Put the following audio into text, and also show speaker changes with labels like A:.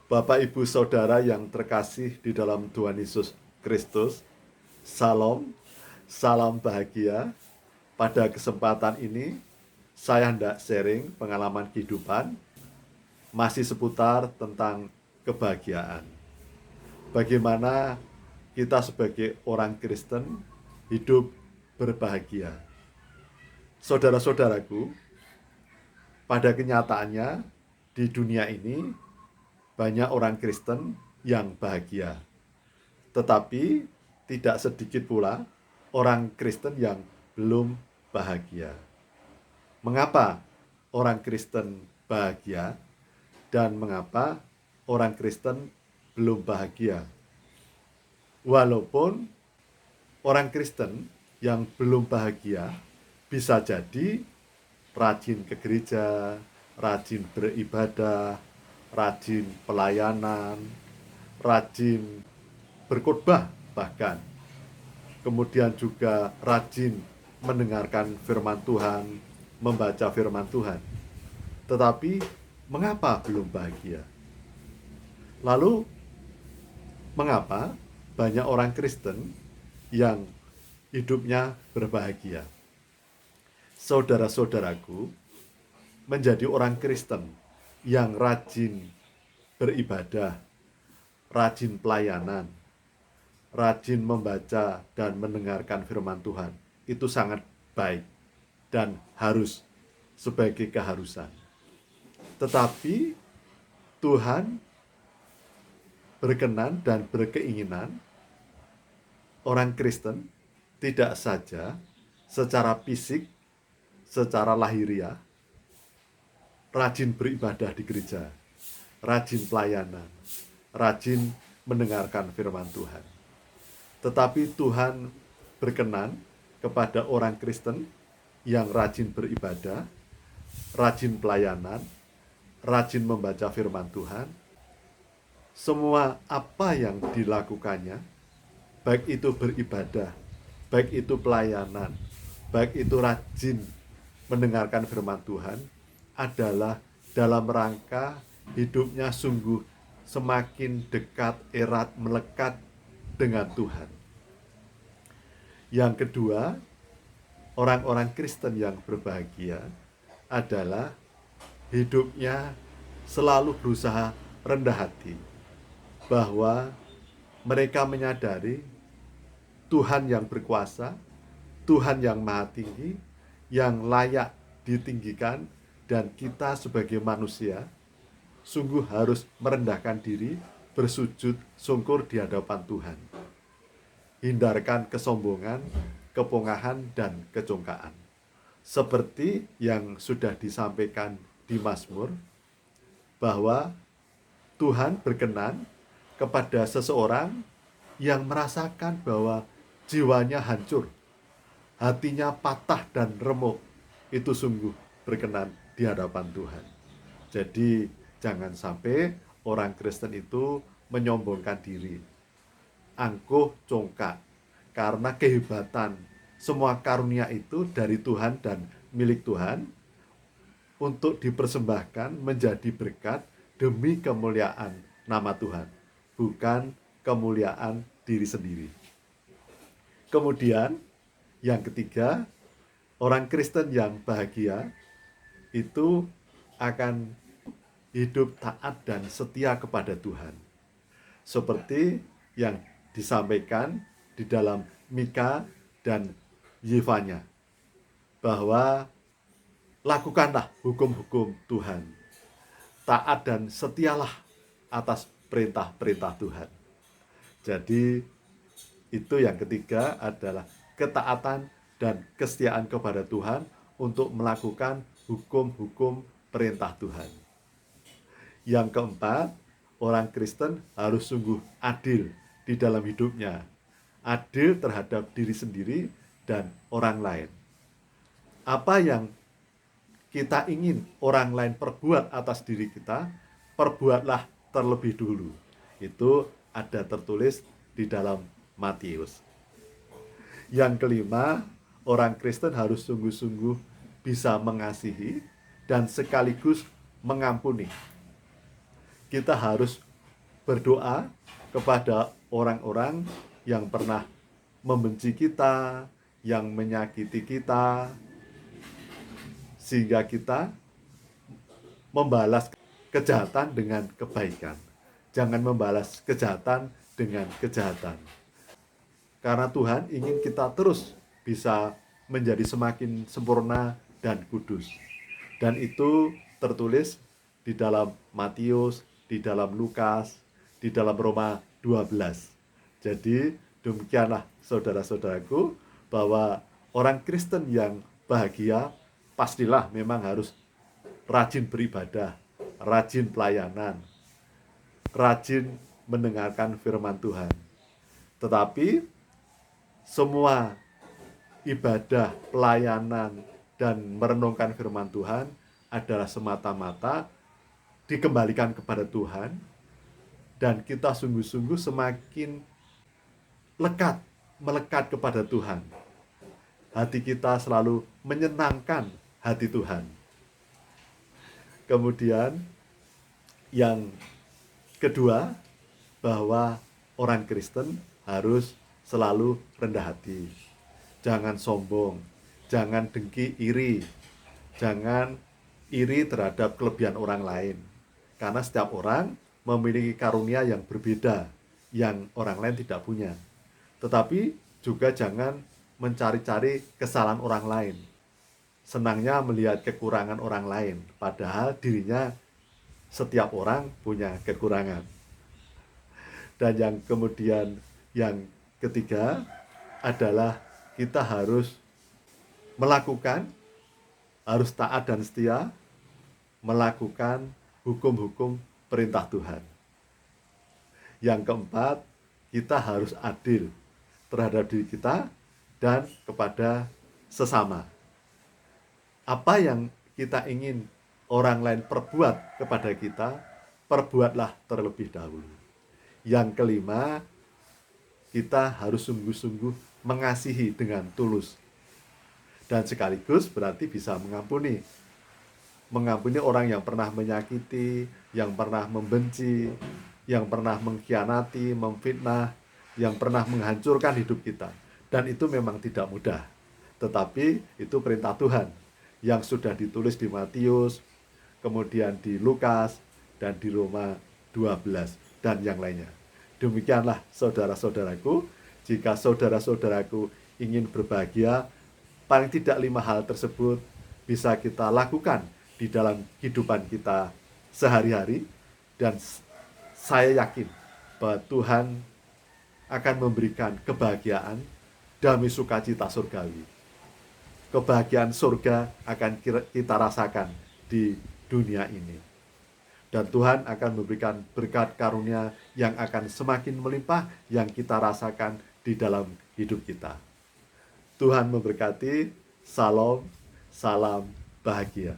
A: Bapak, Ibu, Saudara yang terkasih di dalam Tuhan Yesus Kristus, Salam, salam bahagia. Pada kesempatan ini, saya hendak sharing pengalaman kehidupan, masih seputar tentang kebahagiaan. Bagaimana kita sebagai orang Kristen hidup berbahagia. Saudara-saudaraku, pada kenyataannya di dunia ini banyak orang Kristen yang bahagia. Tetapi tidak sedikit pula orang Kristen yang belum bahagia. Mengapa orang Kristen bahagia dan mengapa orang Kristen belum bahagia? Walaupun orang Kristen yang belum bahagia bisa jadi rajin ke gereja, rajin beribadah, rajin pelayanan, rajin berkhotbah bahkan. Kemudian juga rajin mendengarkan firman Tuhan, membaca firman Tuhan. Tetapi mengapa belum bahagia? Lalu mengapa banyak orang Kristen yang hidupnya berbahagia? Saudara-saudaraku, menjadi orang Kristen yang rajin beribadah, rajin pelayanan, rajin membaca dan mendengarkan firman Tuhan, itu sangat baik dan harus sebagai keharusan. Tetapi Tuhan berkenan dan berkeinginan orang Kristen tidak saja secara fisik, secara lahiriah, rajin beribadah di gereja, rajin pelayanan, rajin mendengarkan firman Tuhan. Tetapi Tuhan berkenan kepada orang Kristen yang rajin beribadah, rajin pelayanan, rajin membaca firman Tuhan. Semua apa yang dilakukannya, baik itu beribadah, baik itu pelayanan, baik itu rajin mendengarkan firman Tuhan, adalah dalam rangka hidupnya sungguh semakin dekat, erat, melekat dengan Tuhan. Yang kedua, orang-orang Kristen yang berbahagia adalah hidupnya selalu berusaha rendah hati, bahwa mereka menyadari Tuhan yang berkuasa, Tuhan yang maha tinggi, yang layak ditinggikan, dan kita sebagai manusia sungguh harus merendahkan diri, bersujud sungkur di hadapan Tuhan. Hindarkan kesombongan, kepongahan, dan kecongkaan. Seperti yang sudah disampaikan di Mazmur, bahwa Tuhan berkenan kepada seseorang yang merasakan bahwa jiwanya hancur, hatinya patah dan remuk. Itu sungguh berkenan di hadapan Tuhan. Jadi jangan sampai orang Kristen itu menyombongkan diri, angkuh congkak, karena kehebatan semua karunia itu dari Tuhan dan milik Tuhan untuk dipersembahkan menjadi berkat demi kemuliaan nama Tuhan, bukan kemuliaan diri sendiri. Kemudian yang ketiga, orang Kristen yang bahagia itu akan hidup taat dan setia kepada Tuhan. Seperti yang disampaikan di dalam Mika dan Yefanya, bahwa lakukanlah hukum-hukum Tuhan, taat dan setialah atas perintah-perintah Tuhan. Jadi itu yang ketiga adalah ketaatan dan kesetiaan kepada Tuhan untuk melakukan hukum-hukum perintah Tuhan. Yang keempat, orang Kristen harus sungguh adil di dalam hidupnya. Adil terhadap diri sendiri dan orang lain. Apa yang kita ingin orang lain perbuat atas diri kita, perbuatlah terlebih dulu. Itu ada tertulis di dalam Matius. Yang kelima, orang Kristen harus sungguh-sungguh bisa mengasihi dan sekaligus mengampuni. Kita harus berdoa kepada orang-orang yang pernah membenci kita, yang menyakiti kita, sehingga kita membalas kejahatan dengan kebaikan. Jangan membalas kejahatan dengan kejahatan. Karena Tuhan ingin kita terus bisa menjadi semakin sempurna dan kudus. Dan itu tertulis di dalam Matius, di dalam Lukas, di dalam Roma 12. Jadi demikianlah saudara-saudaraku, bahwa orang Kristen yang bahagia pastilah memang harus rajin beribadah, rajin pelayanan, rajin mendengarkan firman Tuhan. Tetapi semua ibadah, pelayanan, dan merenungkan firman Tuhan adalah semata-mata dikembalikan kepada Tuhan, dan kita sungguh-sungguh semakin melekat kepada Tuhan. Hati kita selalu menyenangkan hati Tuhan. Kemudian yang kedua, bahwa orang Kristen harus selalu rendah hati. Jangan sombong, jangan dengki, iri. Jangan iri terhadap kelebihan orang lain. Karena setiap orang memiliki karunia yang berbeda, yang orang lain tidak punya. Tetapi juga jangan mencari-cari kesalahan orang lain. Senangnya melihat kekurangan orang lain, padahal dirinya setiap orang punya kekurangan. Dan yang kemudian yang ketiga adalah kita harus harus taat dan setia melakukan hukum-hukum perintah Tuhan. Yang keempat, kita harus adil terhadap diri kita dan kepada sesama. Apa yang kita ingin orang lain perbuat kepada kita, perbuatlah terlebih dahulu. Yang kelima, kita harus sungguh-sungguh mengasihi dengan tulus. Dan sekaligus berarti bisa mengampuni. Mengampuni orang yang pernah menyakiti, yang pernah membenci, yang pernah mengkhianati, memfitnah, yang pernah menghancurkan hidup kita. Dan itu memang tidak mudah. Tetapi itu perintah Tuhan yang sudah ditulis di Matius, kemudian di Lukas, dan di Roma 12, dan yang lainnya. Demikianlah saudara-saudaraku, jika saudara-saudaraku ingin berbahagia, paling tidak 5 hal tersebut bisa kita lakukan di dalam kehidupan kita sehari-hari, dan saya yakin bahwa Tuhan akan memberikan kebahagiaan, damai sukacita surgawi. Kebahagiaan surga akan kita rasakan di dunia ini. Dan Tuhan akan memberikan berkat karunia yang akan semakin melimpah yang kita rasakan di dalam hidup kita. Tuhan memberkati. Salam, salam bahagia.